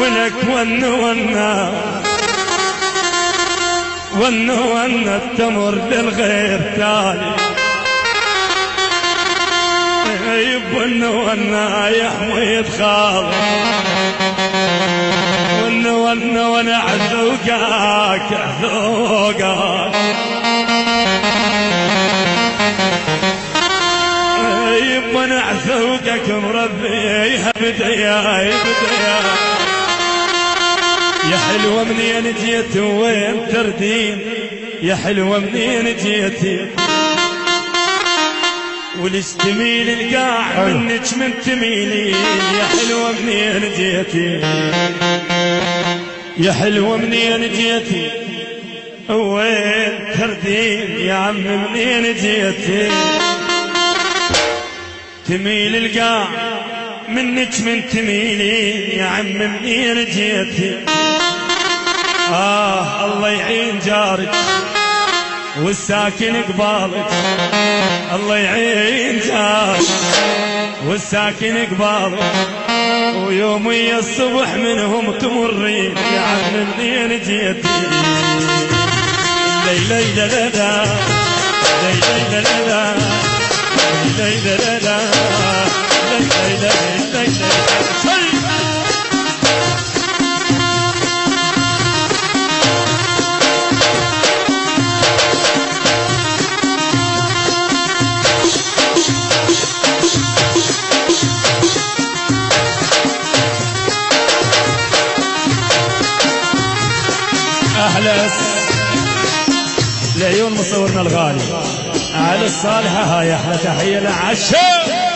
ولك ون التمر للغير تالي ون يا حميد خاضر ون عذوقاك ون عذوقك مربي بدايا يا حلوة منين جيت وين تردين يا حلوة منين جيتي وليش تميل القاع منك من تميلين يا حلوة منين جيتي يا حلوة منين جيتي وين تردين يا عم منين جيتي تميل القاع منك من تميلين يا عم منين جيتي الله يعين جارك والساكن قبالك الله يعين جارك والساكن قبالك ويومي الصبح منهم تمرين يا عم منين جيتي ليلى لا لا لا ليلى لا لا ليلى لا لا أهلا لعيون مصورنا الغالي على الصالحة هاي أحلى تحية لعشاء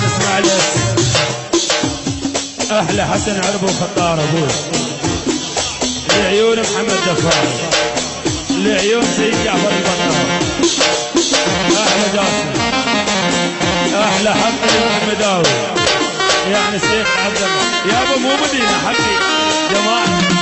نسمع لس أحلى حسن عرب وخطار أبوي لعيون محمد دفار لعيون سيد جعفر البطار أحلى جاسم أحلى حق المداوي يعني سيد عبد الله يا أبو مو مدينة حقي جماعة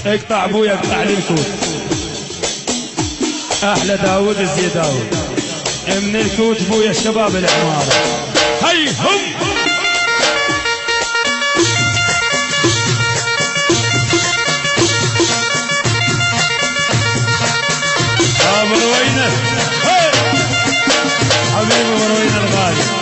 اقطع ابويا اقطع لي الكوت احلى داود الزيداوي من الكوت ابويا الشباب العماره هي هم ابو روينه حبيبي ابو روينه الغالي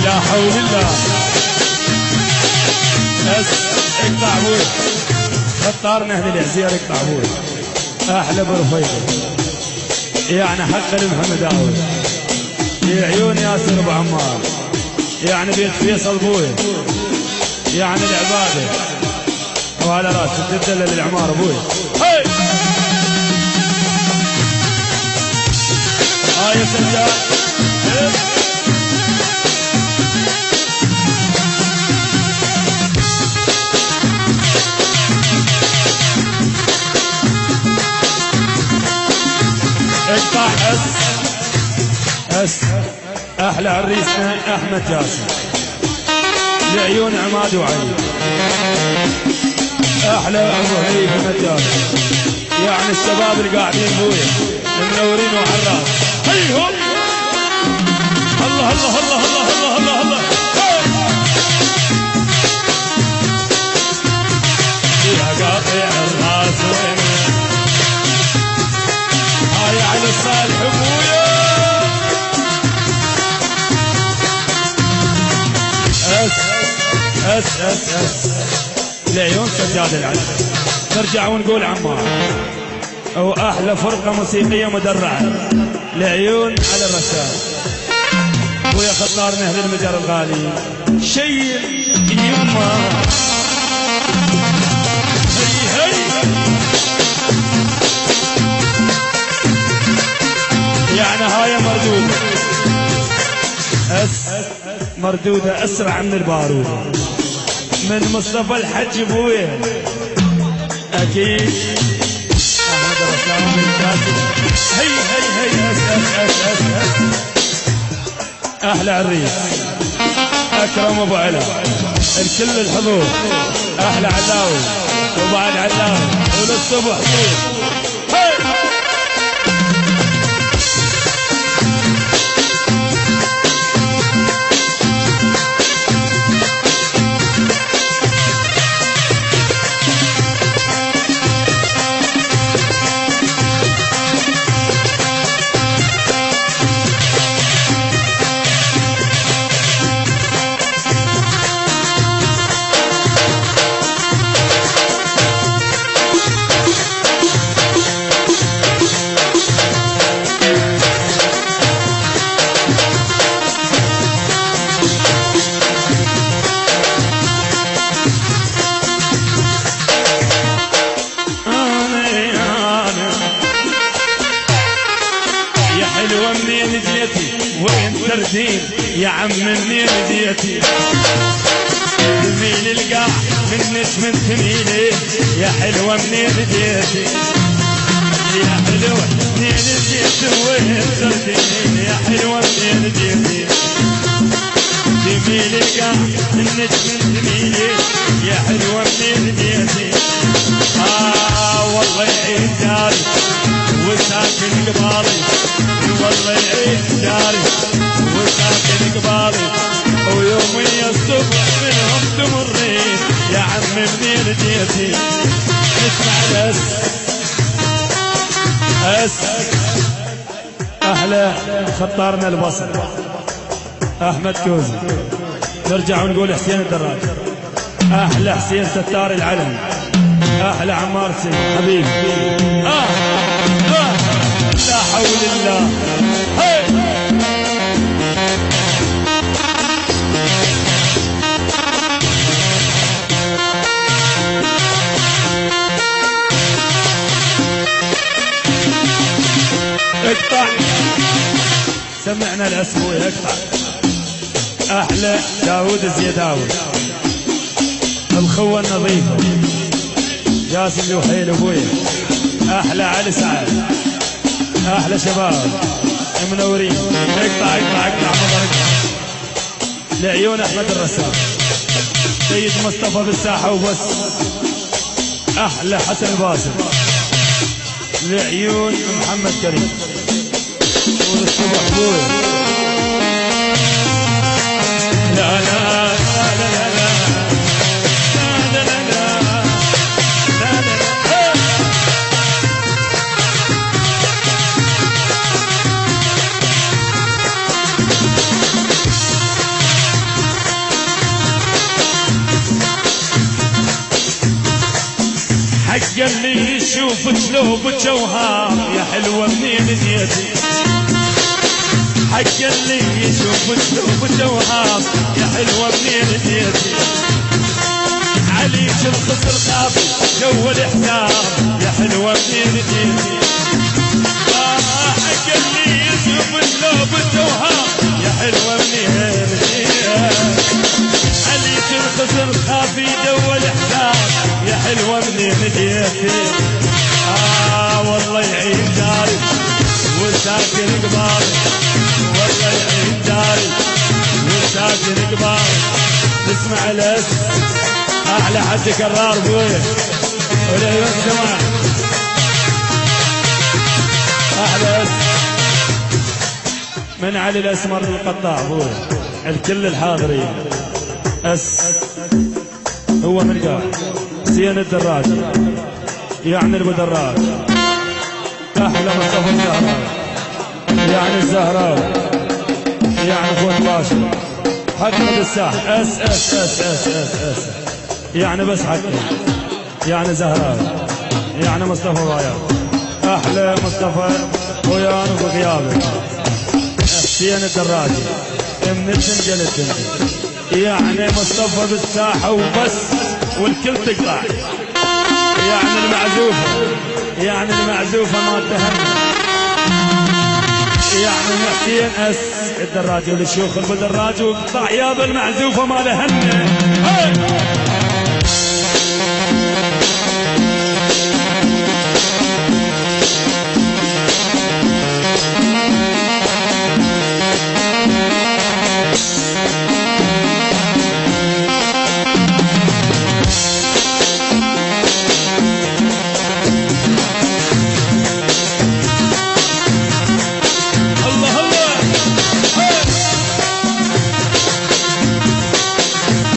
لا حول الله اقطع ابوي خطارنا اهل العزير اقطع ابوي احلى برفيقه يعني حق لمحمد داود يا عيون ياسر ابو عمار يعني بيت فيصل ابوي يعني العباده وعلى راسي تدلل العمار ابوي يا سجاد اقطع اس احلى عريسنا احمد جاسم لعيون عماد وعلي احلى ابو علي احمد جاسم الشباب اللي قاعدين بويا منورين وحراس هيهم الله الله الله الله الله الله الله يا قاطع الراس هاي على صالح ابويا اس العيون سجاد العلم نرجع ونقول عمار او احلى فرقه موسيقيه مدرعه العيون على الرسال ويا خطار نهر المجر الغالي شيء يما هي يعني هاي مردوده مردوده اسرع من البارود من مصطفى الحج ابويا اكيد احمد الرسام الكاتب هي احلى عريس اكرم ابو علا الكل الحضور احلى علاوي وبعد علاوي وللصبح يا عم منين جيتي تميل القاع منك من تميلي يا حلوة منين جيتي يا حلوة منين جيتي وين صرتيني يا حلوة منين جيتي تميل القاع منك من تميلي يا حلوة منين جيتي والله يعيد داري وساكن قبالي والله يعيد داري وساكن قبالي ويومي الصبح منهم تمرين يا عم منين جيتي اسمع اس احلى خطارنا البصر احمد كوزي نرجع ونقول حسين الدراج احلى حسين ستار العلم احلى عمار سيد حبيبي لا حول الله اقطع سمعنا الاسبوع اقطع احلى داود الزيداوي الخوه النظيفه جاسم يوحيل ابويا احلى علي سعد احلى شباب منورين اقطع مبارك لعيون احمد الرسام سيد مصطفى بالساحه وبس احلى حسن الباسل لعيون محمد كريم والصبح ابويا لا لا لا لا لا حق اللي يشوفك لو بجوهر يا حلوة منين جيتي حق اللي يشوفك لو بجوهر يا حلوة منين جيتي عليك الخصر خافي جو الحساب يا حلوة منين جيتي حق اللي يشوفك لو بجوهر يا حلوة منين جيتي عليك الخصر خافي جو الحساب يا حلوة منين جيتي والله يعين داري وساكن قبالي والله يعين داري وساكن قبالي تسمع الاس احلى حد كرار بويه وليون جماعة من علي الاسمر القطاع ابوي الكل الحاضرين. هو من قال زين الدراج يعني ابو دراج. احلى مصطفى الزهراء يعني الزهراء يعني فوت باشا. حكمة الساحل اس اس اس اس اس اس يعني بس حكمة يعني زهراء يعني مصطفى بايع. احلى مصطفى ويانك وغيابك. زين الدراجي من الدنجل يعني مصطفى بالساحة وبس والكل تقطع. يعني المعزوفة ما تهمنا. يعني محسين اس الدراجي والشيوخ البدراج وقطع يابا المعزوفة ما لهنا.